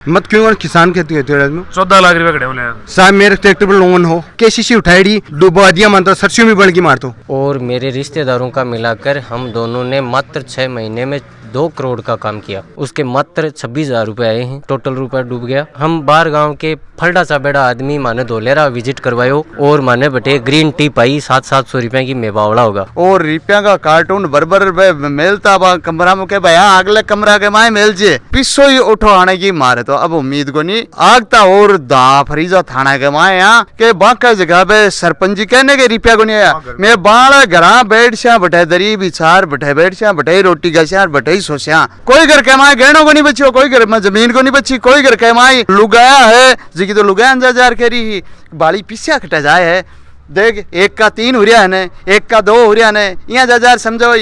मत क्यों किसान खेती होती है 14 लाख रुपए खड़े बोले साहब मेरे ट्रैक्टर पर लोन हो केसीसी उठाई डुबा दिया मानता सरसों में बढ़ की मार तो। और मेरे रिश्तेदारों का मिलाकर हम दोनों ने मात्र 6 महीने में 2 करोड़ का काम किया। उसके मात्र 26,000 रुपए आए हैं। टोटल रुपया डूब गया। हम बाहर गांव के फलडा सा बेड़ा आदमी माने धोलेरा विजिट करवायो और माने बटे ग्रीन टी पाई 700 रुपए की मेवावड़ा होगा। और रुपया का कार्टून बरबर मेलता बा कमरा में के भैया अगले कमरा के माए मेल जे पिसो ही उठो आने की मारे तो अब उम्मीद को नहीं आगता और दा फरीजा थाना के माए यहाँ के बाका जगह पे सरपंच जी कहने के रुपया को नहीं आया। मैं बाल घरा बैठ सिया बटे दरी बिछार बटे बैठ सिया बटे रोटी का सियार बटे सोचा कोई घर के माए गहनों को नहीं बची, कोई घर में जमीन को नहीं बची, कोई घर के माए लुगाया है जी तो लुगाया अंजार करी ही बाली पिस्या कटा जाए है। देख एक का 3 हुरिया ने एक का 2 हुरिया ने यहाँ जा समझो।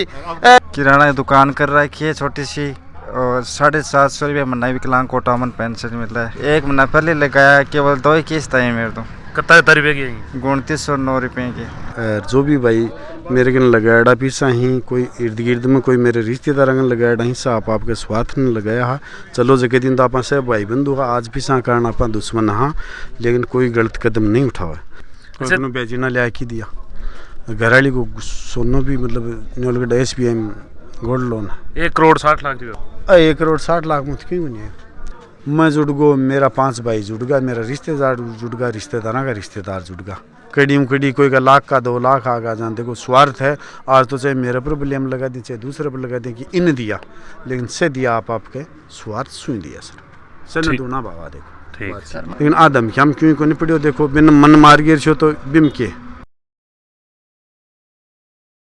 किराना की दुकान कर रखी है छोटी सी और 750 रुपये महीना विकलांग कोटा में पेंशन मिलता है। 1 महीना पहले लगाया केवल 2 ही किस्त आई मेरे तो कितना रुपए की 2909 रुपये की। जो भी भाई मेरे कन लगाया पीसा ही कोई इर्द गिर्द में कोई मेरे रिश्तेदार लगाया ही साप आपके स्वार्थ ने लगाया हा। चलो जगह दिन तो आप से भाई बंधु हा आज पीसा कारण आप दुश्मन हाँ लेकिन कोई गलत कदम नहीं उठावा। कोई बेचना लिया की दिया घराली को सोनो भी मतलब SBI gold loan 1 crore 60 lakh रुपये 1 करोड़ 60 लाख मुझ क्यों नहीं है। मैं जुड़ गो मेरा 5 भाई जुड़ गया मेरा रिश्तेदार जुड़ गया रिश्तेदारा का रिश्तेदार जुड़ गया कड़ी कड़ी कोई का लाख का 2 लाख आगा जानते को स्वार्थ है। आज तो चाहे मेरे पर ब्लेम लगा दें चाहे दूसरे पर लगा दें कि इन दिया लेकिन से दिया आपके स्वार्थ सुन दिया सर दूना बाबा देखो लेकिन आदम हम क्यों को नहीं पड़ियो देखो बिन मन मार गिर छो तो बिम के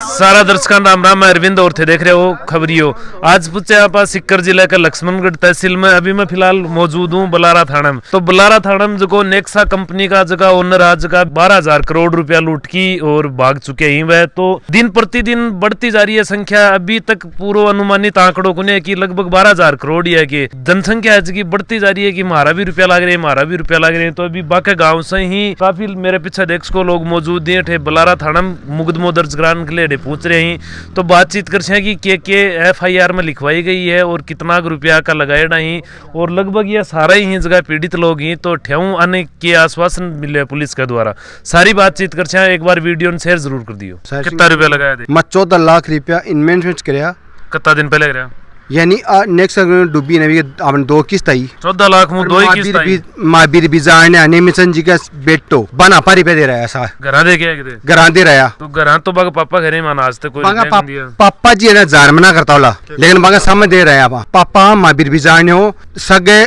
सारा दर्शकों राम राम। मैं अरविंद और थे देख रहे हो खबरियो। आज पूछे आप सीकर जिले का लक्ष्मणगढ़ तहसील में अभी मैं फिलहाल मौजूद हूँ बलारा थाना में। तो बलारा थाना में जो नेक्सा कंपनी का जगह ओनर आज जगह 12,000 करोड़ रुपया लूट की और भाग चुके ही वह तो दिन प्रतिदिन बढ़ती जा रही है संख्या। अभी तक पूर्व अनुमानित आंकड़ों को नहीं कि लगभग 12,000 करोड़ ही है कि जनसंख्या है की बढ़ती जा रही है कि हमारा भी रुपया लग रहे हैं हमारा भी रुपया लग रहे हैं। तो अभी बाकी गाँव से ही काफी मेरे पीछे देख सको लोग मौजूद है बलारा थाना में मुकदमो दर्ज कराने के लिए पूछ रहे हैं। तो बातचीत कर से कि FIR में लिखवाई गई है और कितना रुपया का लगाया नहीं और लगभग ये सारा ही जगह पीड़ित लोग ही तो ठेऊ आने के आश्वासन मिले पुलिस के द्वारा। सारी बातचीत कर से एक बार वीडियो ने शेयर जरूर कर दियो। कितना रुपया लगाया थे? मैं 14 लाख रुपया इन्वेस्टमेंट कराया। कितना दिन पहले कराया? यानी नेक्स्ट डूबी ने आपने 2 किस्त आई 14 लाख में 2 ही किस्त आई। महावीर बिजारने आने मिशन जी का बेटो बना पारी पे दे रहा है ऐसा घरा दे के किते घरा दे रहा तो घरा तो बाग पापा घरे में आज तक कोई पापा जी है ना जार मना करता होला लेकिन बागा सामने दे रहा है पापा महावीर बिजारने हो सगे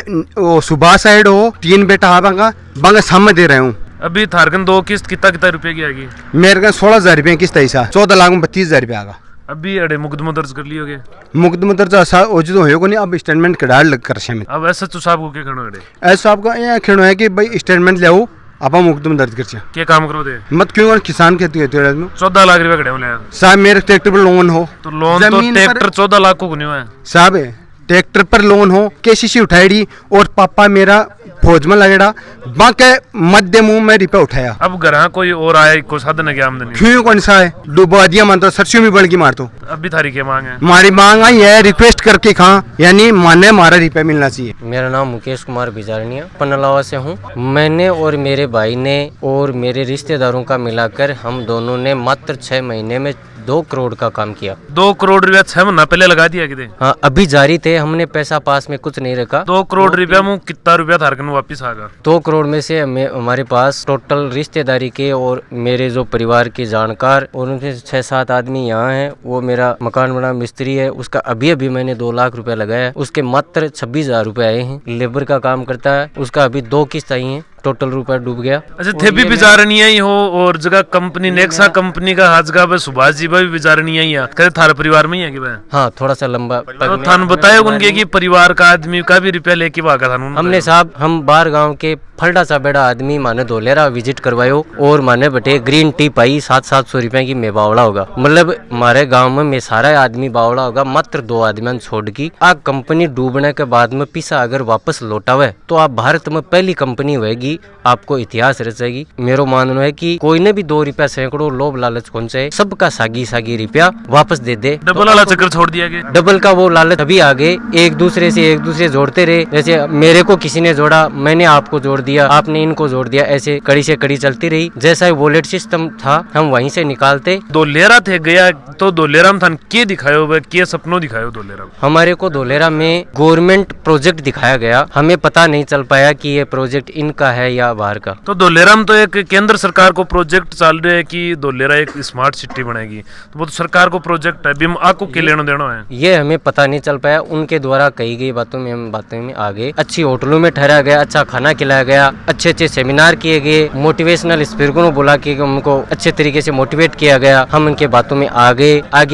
सुबह साइड हो 3 बेटा हा बागा सामने दे रहे हूँ। अभी थारकन 2 किस्त कितना रुपए की आएगी? मेरे का 16,000 रुपये किस्त ऐसा 14 लाख में 32,000 रुपया आगा। अभी अड़े मुकदमा दर्ज कर लियोगे? मुकदमा दर्ज ऐसा ओज तो होयो को नहीं अब स्टेटमेंट कढ़ा लग कर से में अब ऐसा तो साहब को क्या खणो अड़े ऐसा साहब का ये खणो है कि भाई स्टेटमेंट ले आओ आप मुकदमा दर्ज कर से क्या काम करो दे मत क्यों किसान खेती होती है 14 लाख रुपए खड़े बोले साहब मेरे ट्रैक्टर पर लोन हो तो लोन तो ट्रैक्टर 14 लाख को नहीं है साहब ट्रैक्टर पर लोन हो केसीसी उठाई और पापा मेरा फौज में लगेड़ा बाके मध्य मुंह में रुपया उठाया। अब घर कोई और आया को साधन की आमदनी क्यों कौन सा है डुबा दिया मानता सरसों में बढ़ की मार तो। अभी थारी क्या मांग है? हमारी मांग आई है रिक्वेस्ट करके खा यानी माने हमारा रुपया मिलना चाहिए। मेरा नाम मुकेश कुमार बिजारनिया पन्नालावा से हूँ। मैंने और मेरे भाई ने और मेरे रिश्तेदारों का मिलाकर हम दोनों ने मात्र 6 महीने में 2 करोड़ का काम किया। 2 करोड़ रुपया 6 महीना पहले लगा दिया किते? हाँ अभी जारी थे हमने पैसा पास में कुछ नहीं रखा। 2 करोड़ रुपया में कितना रुपया थारकन वापिस आगा? 2 करोड़ में से हमारे पास टोटल रिश्तेदारी के और मेरे जो परिवार के जानकार और उनके 6-7 आदमी यहाँ हैं। वो मेरा मकान बना मिस्त्री है उसका अभी मैंने 2 लाख रुपया लगाया। उसके मात्र 26,000 रुपए आए हैं। लेबर का काम करता है उसका अभी 2 किस्त आई हैं। टोटल रुपया डूब गया। अच्छा थे भी बिचारनिया ही हो और जगह कंपनी नेक्सा कंपनी का हाथ जगह पे सुभाष जी भी बिचारनिया ही है कहते थारे परिवार में ही है कि भाई? हाँ थोड़ा सा लंबा तो थान बताया उनके कि परिवार का आदमी का भी रुपया लेके भागा था हमने साहब। हम बाहर गांव के फलडा सा बेड़ा आदमी माने धोलेरा विजिट करवायो और माने बटे ग्रीन टी पाई 700 रुपए की मेवावड़ा होगा। मतलब हमारे गाँव में सारा आदमी बावड़ा होगा मात्र 2 आदमी छोड़ की। आ कंपनी डूबने के बाद में पिसा अगर वापस लौटावे तो आप भारत में पहली कंपनी होगी जाएगी, आपको इतिहास रचेगी। मेरा मानना है कि कोई ने भी 2 रुपया सैकड़ों लोभ लालच कौन से सबका सागी रुपया वापस दे दे। डबल वाला चक्कर छोड़ दिया गया। डबल का वो लालच अभी आगे एक दूसरे जोड़ते रहे। जैसे मेरे को किसी ने जोड़ा, मैंने आपको जोड़ दिया, आपने इनको जोड़ दिया, ऐसे कड़ी से कड़ी चलती रही। जैसा वॉलेट सिस्टम था हम वहीं से निकालते। धोलेरा थे गया तो धोलेरा में थान के दिखायो बे, के सपनों दिखायो धोलेरा में? हमारे को धोलेरा में गवर्नमेंट प्रोजेक्ट दिखाया गया, हमें पता नहीं चल पाया कि ये प्रोजेक्ट इनका है या बाहर का। तो धोलेरा में तो एक केंद्र सरकार को प्रोजेक्ट चल रहा है कि धोलेरा एक स्मार्ट सिटी बनेगी, तो वो तो सरकार को प्रोजेक्ट है, बिम आपको के लेना देना है? ये हमें पता नहीं चल पाया। उनके द्वारा कही गई बातों में आगे अच्छी होटलों में ठहरा गया, अच्छा खाना खिलाया गया, अच्छे सेमिनार किए गए, मोटिवेशनल स्पीकर को बुला के उनको अच्छे तरीके से मोटिवेट किया गया। हम उनके बातों में आगे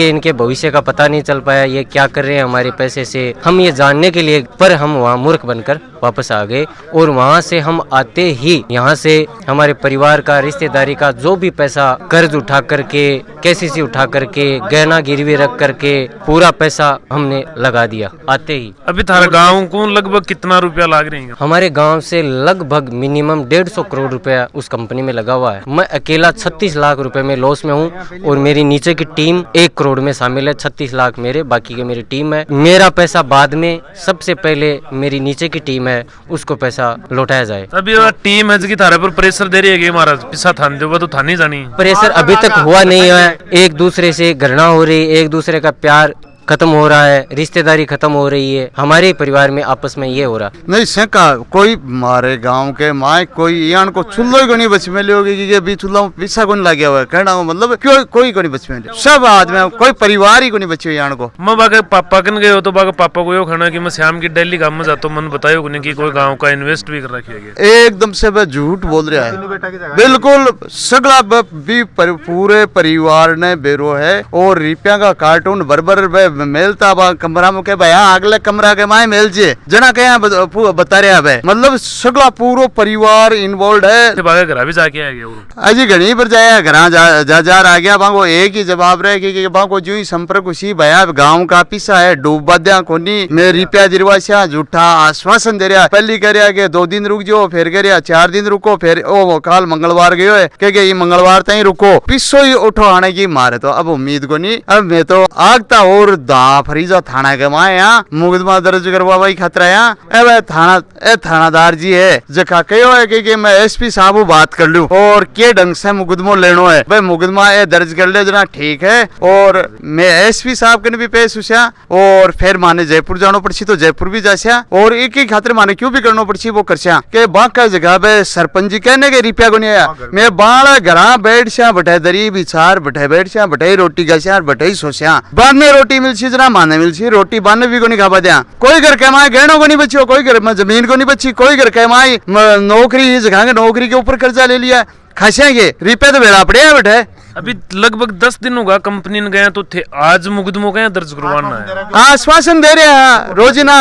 इनके भविष्य का पता नहीं चल पाया, ये क्या कर रहे हैं हमारे पैसे से, हम ये जानने के लिए, पर हम वहाँ मूर्ख बनकर वापस आ गए। और वहाँ से हम आते ही यहाँ से हमारे परिवार का, रिश्तेदारी का जो भी पैसा कर्ज उठा करके, केसीसी उठा करके, गहना गिरवी रख करके पूरा पैसा हमने लगा दिया आते ही। अभी थारा गाँव को लगभग कितना रुपया लाग रही है? हमारे गांव से लगभग मिनिमम 150 करोड़ रुपया उस कंपनी में लगा हुआ है। मैं अकेला 36 लाख रुपए में लॉस में हूँ और मेरी नीचे की टीम 1 करोड़ में शामिल है। 36 लाख मेरे, बाकी के मेरी टीम है। मेरा पैसा बाद में, सबसे पहले मेरी नीचे की टीम है उसको पैसा लौटाया जाए। अभी टीम है जिसकी थारे पर प्रेशर दे रही है कि हमारा पिसा थान दो, तो थानी जानी प्रेशर अभी तक हुआ नहीं है। एक दूसरे से घृणा हो रही, एक दूसरे का प्यार खत्म हो रहा है, रिश्तेदारी खत्म हो रही है। हमारे परिवार में आपस में ये हो रहा नहीं सेका कोई मारे गांव के माए कोई यान को चुल्लो को नहीं बच में लोगे कि भी चुल्ला में पिसा को नहीं लगा हुआ है, कहना मतलब क्यों कोई को नहीं बच में, सब आदमी कोई परिवार ही को नहीं बचे यान को। मैं बाके पापा कन गए हो तो बाके पापा को यो खाना कि मैं शाम की डेली काम में जाता हूँ, मन बतायो कि नहीं कोई गाँव का इन्वेस्ट भी कर रखिए गया। एकदम से वह झूठ बोल रहा है, बिल्कुल सगला भी पूरे परिवार ने बेरो है और रुपया का कार्टून बरबर मेलता बा कमरा में के भैया अगले कमरा के माए मेल जे जना कया बता रहा है, मतलब सगला पूरो परिवार इन्वॉल्व है। बागे घर भी जाके आ गया अजी घड़ी पर जाया घर जा आ गया बांगो एक ही जवाब रहे कि बांगो जो ही संपर्क उसी भैया गांव का पिसा है डूबा दिया कोनी मैं रुपया दिलवासिया झूठा आश्वासन दे रहा, पहली कह रहा कि 2 दिन रुक जाओ, फिर कह रहा 4 दिन रुको, फिर ओ काल मंगलवार गयो है कह ये मंगलवार तक रुको, पिसो ही उठो आने की मारे। तो अब उम्मीद को नहीं, अब मैं तो आगता और फरीजा थाना के माए यहाँ मुकदमा दर्ज करवा भाई खतरा यहाँ थानादार जी है जखा कहो है कि मैं एसपी साहब बात कर लूं और के ढंग से मुकदमो लेनो है भाई, मुकदमा ये दर्ज कर ले जना ठीक है। और मैं एसपी साहब के भी पेश हुआ और फिर माने जयपुर जानो पड़सी तो जयपुर भी जासिया और एक ही खातिर माने क्यों भी करना पड़सी वो करसिया के बाका जगह पे सरपंच जी कहने के रुपया को नहीं आया, मैं बाड़ा घरा बैठ सिया बटे दरी बिछार बटे बैठ सिया बटे रोटी गसिया बटे सोसिया बाद में रोटी मिलसी जना माने मिलसी रोटी बाने भी को नहीं खावा दिया, कोई घर कमाए गहनों को नहीं बची, कोई घर में जमीन को नहीं बची, कोई घर कमाई नौकरी जगह नौकरी के ऊपर कर्जा ले लिया खासेंगे रुपये तो बेड़ा पड़े है बेटे। अभी लगभग 10 दिन होगा कंपनी ने गया तो थे, आज मुकदमों गए दर्ज करवाना है, आश्वासन दे रहे हैं रोजिना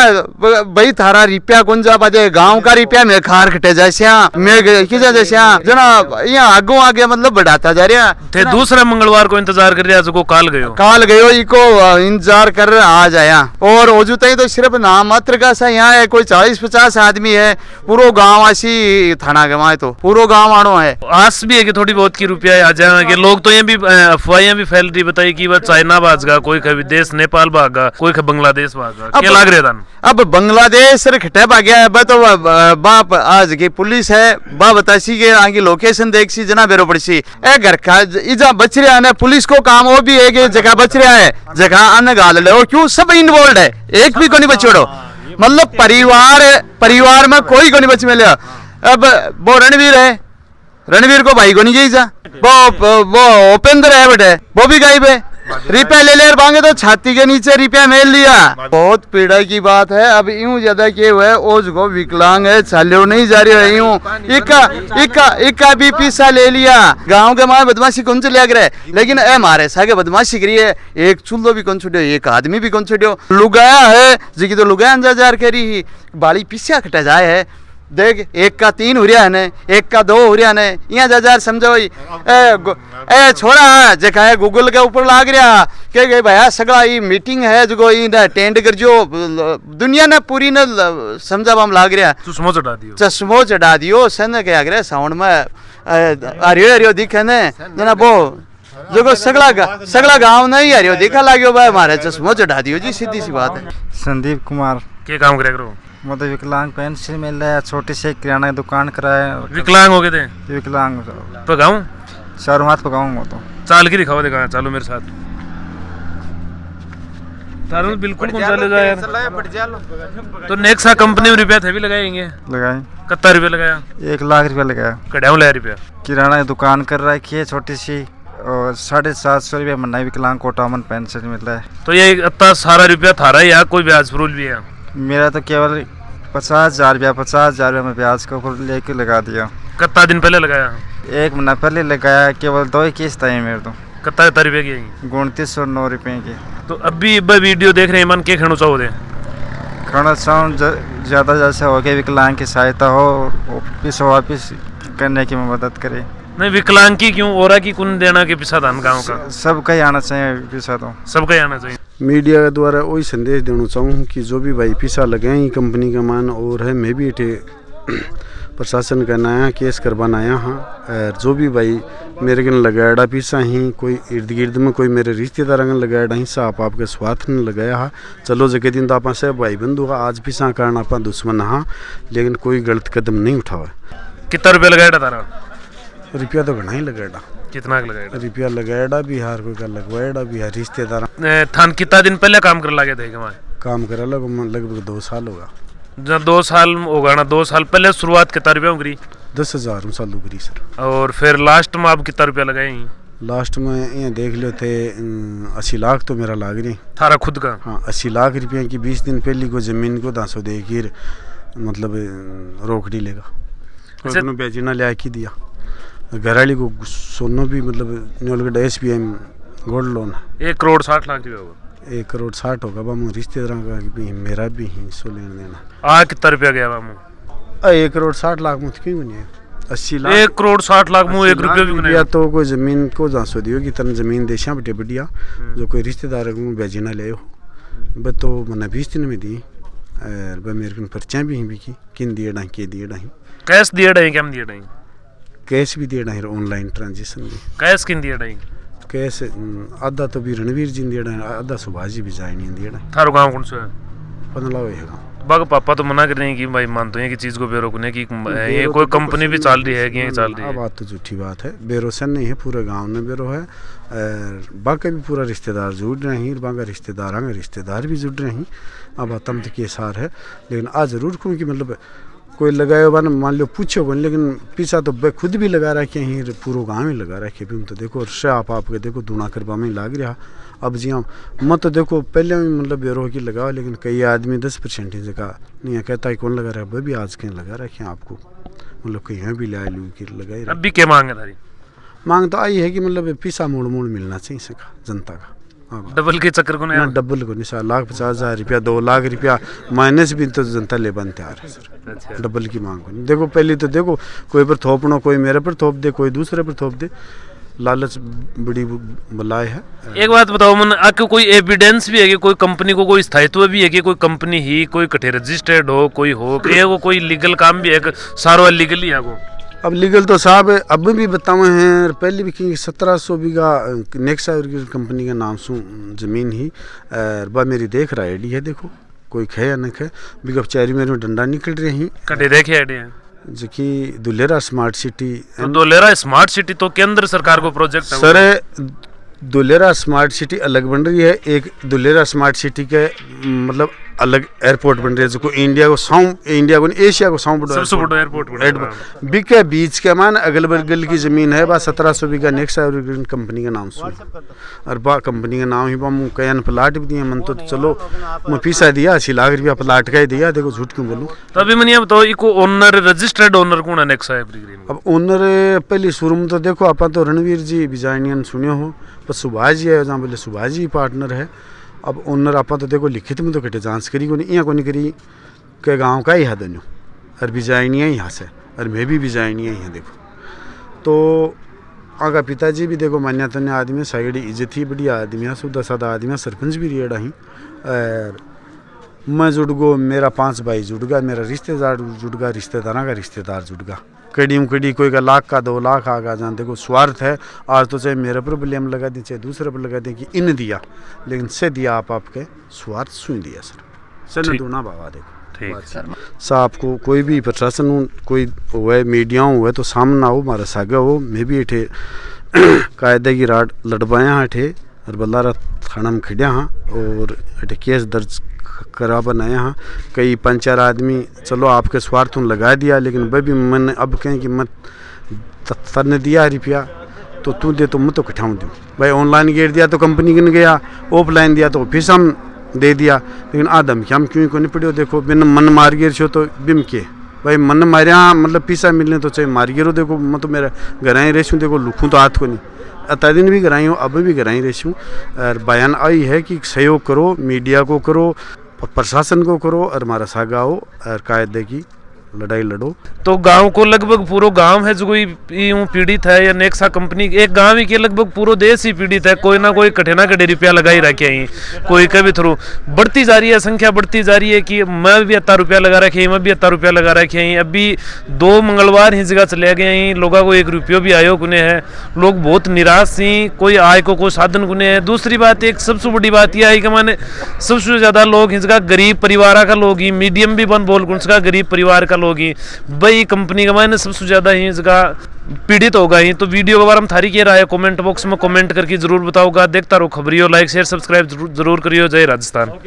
भाई थारा रुपया कौन जा बाजे गांव का रुपया मैं खार खटे जैसे मैं किसा जैसे जना यहाँ आगो आगे मतलब बढ़ाता जा रहा थे। दूसरा मंगलवार को इंतजार कर रहा है, काल गयो इको इंतजार कर आ जाया और ओजुता तो सिर्फ नाम मात्र का सा यहाँ है, कोई 40-50 आदमी है, पूरा गाँव ऐसी थाना के वहाँ तो पूरा गाँव आनो है। आस भी है कि थोड़ी बहुत की रुपया आ जाएंगे। लोग तो ये भी अफवाहें भी फैल रही बताई कि वह चाइना भागा, कोई विदेश नेपाल भागा, कोई बांग्लादेश भागा, क्या लग रहा था? अब बांग्लादेश खटे भाग्या है तो बाप आज की पुलिस है बा बतासी के आगे लोकेशन देख सी जना बेरो पड़सी ए घर का इजा बच रहा है, पुलिस को काम वो भी है कि जगह बच रहा है जगह अन्न गाल ले और क्यों सब इन्वॉल्व है, एक भी को नहीं बचोड़ो, मतलब परिवार में कोई को नहीं बच मिले। अब वो रणवीर है, रणवीर को भाई को नहीं गई जा, वो उपेंद्र है बेटे वो भी गायब है, रुपया ले ले मांगे तो छाती के नीचे रुपया मेल लिया, बहुत पीड़ा की बात है। अब यूं ज्यादा के हुए ओज को विकलांग है चालो नहीं जा रही है, यूं इक्का भी पीसा ले लिया, गांव के माए बदमाशी कौन से लिया करे, लेकिन ए मारे सागे बदमाशी करी है, एक चूल्हो भी कौन छुड़ो, एक आदमी भी कौन छुड़ो, लुगाया है जी तो लुगाया अंजार करी बाली पीछा खटा जाए है देख एक का 3 हुरिया ने, एक का 2 हुरिया ने, यहाँ जा समझो ए छोरा जे का गूगल के ऊपर लाग रहा के गए भैया सगला ये मीटिंग है जो ई टेंड कर जो दुनिया ने पूरी ने समझा हम लाग रहा चश्मो चढ़ा दियो सन के आगरे साउंड में हरियो दिखे ने जना वो जो सगला गांव नहीं हरियो दिखा लाग्यो भाई हमारे चश्मो चढ़ा दियो जी, सीधी सी बात है। संदीप कुमार क्या काम करे करो? मतलब विकलांग पेंशन मिल रहा है, छोटी सी किराना की दुकान कराए। विकलांग हो गए थे? विकलांग पकाऊं? चारों हाथ पकाऊंगा तो चाल के दिखाओ, दिखा चालो मेरे साथ। तारुल बिल्कुल कौन चलेगा यार। तो नेक्सा कंपनी में रुपया थे भी लगाएंगे? लगाए। कितना रुपया लगाया? 1 लाख रुपया लगाया। कड़ाऊ लाया रुपया? किराना की दुकान कर रखी है छोटी सी, और 750 रुपया महीना विकलांग कोटा में पेंशन मिल रहा है। तो ये इतना सारा रुपया थारा या कोई ब्याज फरूल भी है? मेरा तो केवल 50,000 रुपया मैं ब्याज के ऊपर लेके लगा दिया। कितना दिन पहले लगाया? 1 महीना पहले लगाया, केवल 2 ही किस्त आई मेरे तो। कितना रुपये की? 2909 रुपये की। तो अभी वीडियो देख रहे हैं, मन के खेणु चाहो दे खाना साउंड ज़्यादा जैसे हो गया, विकलांग की सहायता हो, वापिस करने की मदद करे। नहीं विकलांग की क्यों, और की कुन देना के पिछा धान गाँव का सबका ही आना चाहिए पिछा, तो सबका ही आना चाहिए। मीडिया के द्वारा वही संदेश देना चाहूँ कि जो भी भाई पिसा लगे हैं कंपनी का मान और है, मैं भी इटे प्रशासन का नया केस करवाना आया हाँ। और जो भी भाई मेरे कन लगाड़ा पिसा ही, कोई इर्द गिर्द में कोई मेरे रिश्तेदार लगाड़ा ही सा आपके स्वार्थ ने लगाया हा। चलो जगह दिन तो आप सब भाई बंधु हा, आज पिसा कारण आप दुश्मन हाँ, लेकिन कोई गलत कदम नहीं उठावा। कितना रुपया लगाया तारा? रुपया तो घना ही लगाड़ा। कितना लगाया रुपया लगाड़ा बिहार कोई का लगवाड़ा बिहार रिश्तेदार थान कितना दिन पहले काम कर लगे थे? काम करा लगभग 2 साल होगा। जब 2 साल होगा ना, 2 साल पहले शुरुआत कितना रुपया करी? 10,000 चालू करी सर। और फिर लास्ट में आप कितना रुपया लगाए? लास्ट में ये देख लो थे 80 लाख तो मेरा लाग रही थारा खुद का। हाँ 80 लाख रुपया की 20 दिन पहले को जमीन को 10 देकर मतलब रोकड़ी लेगा, बेचना लिया की दिया। घराली को सोनो भी मतलब न्योलगढ़ SBI gold loan 1 crore 60 lakh रुपया होगा। 1 करोड़ 60 होगा बामू, रिश्तेदारों का भी मेरा भी हिस्सा लेना देना। कितना रुपया गया बामू? 1 करोड़ 60 लाख मुझ क्यों नहीं है? 80 लाख 1 करोड़ 60 लाख मुँह 1 रुपया भी नहीं। तो कोई जमीन को जांसो दियो कि तरह जमीन देशा बटे बढ़िया जो कोई रिश्तेदार को बेचना ले हो ब तो मैंने 20 दिन में दी। और मेरे को पर्चा भी की किन दिए डाही के दिए डाही, कैश दिए डाही क्या दिए डाही? कैश भी दिए डाही, ऑनलाइन ट्रांजेक्शन भी। कैश किन दिए डाही? कैश आधा तो भी रणवीर जी दिए डाही, आधा सुभाष जी भी जाए नहीं दिए डाही। थारो गाँव कौन सा है? पनलाव है गाँव। बाग पापा तो मना कर रहे हैं कि भाई मानते हैं कि चीज़ को बेरोकने की ये कोई कंपनी भी चल रही है कि ये चल रही है। बात तो झूठी बात है, बेरोसन नहीं है, पूरे गांव में बेरो है। बाकी भी पूरा रिश्तेदार जुड़ रहे हैं, बाका रिश्तेदार भी जुड़ रहे हैं। अब तम तक ये सार है, लेकिन आज जरूर कहूँ कि मतलब कोई लगाए बन मान लो पूछो बन, लेकिन पीछा तो खुद भी लगा रखे हैं, पूरा गाँव ही लगा रखे भी। तो देखो आपके देखो दूना करवा में लाग रहा। अब जी हाँ मत तो देखो पहले मतलब बेरो की लगा, लेकिन कई आदमी 10% ही जगह नहीं है, कहता है कौन लगा रहा है, वह भी आज कहीं लगा रखे हैं आपको, मतलब कहीं भी ला लू की लगाई। अभी क्या मांग है तारी? मांग तो आई है कि मतलब पीसा मोड़ मिलना चाहिए सका जनता का। डबल के चक्कर को नहीं, डबल को नहीं, 1,50,000 रुपया 2 लाख रुपया माइनस भी तो जनता ले बन तैयार है सर। अच्छा। डबल की मांग को नहीं। देखो पहले तो देखो कोई पर थोपना, कोई मेरे पर थोप दे, कोई दूसरे पर थोप दे, लालच बड़ी बलाय है। एक बात बताओ मन, आपको कोई एविडेंस भी है कि कोई कंपनी को कोई स्थायित्व भी है कि कोई कंपनी ही कोई कटे रजिस्टर्ड हो, कोई हो कि वो कोई लीगल काम भी है, सारा लीगली है वो? अब लीगल तो साहब अब भी बताए हैं, पहले भी कि 1700 बीघा नेक्सा कंपनी का नाम सु जमीन ही बा मेरी देख रहा आईडी है। देखो कोई खे या न खे बीघा 4 मेरे में डंडा निकल रहे हैं। कटे देखे आईडी है जो कि दुलेरा स्मार्ट सिटी। तो दुलेरा स्मार्ट सिटी तो केंद्र सरकार को प्रोजेक्ट है सर। दुलेरा स्मार्ट सिटी अलग बन रही है, एक दुलेरा स्मार्ट सिटी के मतलब अलग एयरपोर्ट बन रही है जो इंडिया को एशिया को सबसे बड़ा एयरपोर्ट बिके बीच के मान अगल बगल की जमीन है। बा 1700 बीघा नेक्सा कंपनी का नाम सुन, और बा कंपनी का नाम ही बा मुँह कयान प्लाट भी दिया। मन तो चलो मैं पीसा दिया 80 लाख रुपया प्लाट का ही दिया। देखो झूठ क्यों बोलूँ। तो अभी मैंने बताओ इको ओनर रजिस्टर्ड ओनर कौन है नेक्सा एवरग्रीन? अब ओनर पहले शुरू में तो देखो आप तो रणवीर जी बिजायनियन सुने हो, पर सुभाष जी है जहाँ बोले सुभाष जी पार्टनर है। अब ओनर आप तो देखो लिखित में तो कटे जांच करी को नहीं, यहाँ को नहीं करी के गाँव का ही है दन्यो और बिजाइनी है यहाँ से, और मैं भी बिजाइनी है यहाँ देखो। तो आगा पिताजी भी देखो मान्यता ने आदमी साइड इज्जत ही बढ़िया आदमी है, सीधा साधा आदमी है, सरपंच भी रेड़ा ही। और मैं जुड़ गो, मेरा 5 भाई जुड़ गया, मेरा रिश्तेदार जुड़ गया, रिश्तेदारा का रिश्तेदार जुड़ गया। कड़ी कड़ी कोई का लाख का 2 लाख आगा जान देखो स्वार्थ है। आज तो चाहे मेरे पर ब्लेम लगा दें, चाहे दूसरे पर लगा दें कि इन दिया, लेकिन से दिया आपके स्वार्थ सुन दिया सर न दूना बाबा देखो। ठीक सर। साहब को कोई भी प्रशासन हो, कोई हुए मीडिया हुए तो सामना हो, हमारा सागा हो। मैं भी इठे कायदे की राड लड़वाया हाँ इठे, और बल्लारा थाना में खड़िया हाँ, और इठे केस दर्ज करा बनाया हाँ। कई 5-4 आदमी चलो आपके स्वार्थ लगा दिया, लेकिन वह भी मैंने अब कहें कि मत तरने दिया रुपया तो तू दे तो मैं तो कठाऊँ दूँ भाई। ऑनलाइन गेट दिया तो कंपनी गिन गया, ऑफलाइन दिया तो ऑफिस हम दे दिया, लेकिन आदम क्या हम क्यों को नहीं पड़ो। देखो बिन मन मार गिर छो तो बिम के भाई मन मारिया मतलब पीसा मिलने तो चाहे मार गिरो। देखो मैं तो मेरा घराई रेसूँ, देखो लुखूँ तो हाथ को नहीं, अता दिन भी घराई हूँ, अब भी घराई रेसूँ। और बयान आई है कि सहयोग करो, मीडिया को करो, प्रशासन को करो, और हमारा सागा हो और कायदे की लड़ाई लड़ो। तो गांव को लगभग पूरा गांव है जो कोई यूं पीड़ित है, या नेक्सा कंपनी एक गांव ही के लगभग पूरा देश ही पीड़ित है। कोई ना कोई कठिना कटे रुपया लगा ही रखे हैं, कोई के भी थ्रू बढ़ती जा रही है, संख्या बढ़ती जा रही है कि मैं भी 70 रुपया लगा रखे, मैं भी 70 रुपया लगा रखे हैं। अभी 2 मंगलवार ही जगह चले गए हैं, लोगों को 1 रुपयो भी आयो गुने है। लोग बहुत निराश ही, कोई आय को कोई साधन गुने है। दूसरी बात, एक सबसे बड़ी बात यह है कि मैंने सबसे ज्यादा लोग इसका गरीब परिवार का लोग ही, मीडियम भी बन बोल उसका गरीब परिवार का लोग ही भाई कंपनी का मैंने सबसे ज्यादा ही इसका पीड़ित होगा ही। तो वीडियो के बारे में थारी क्या राय है कमेंट बॉक्स में कमेंट करके जरूर बताओगा। देखता रहो खबरियो, लाइक शेयर सब्सक्राइब जरूर करियो। जय राजस्थान।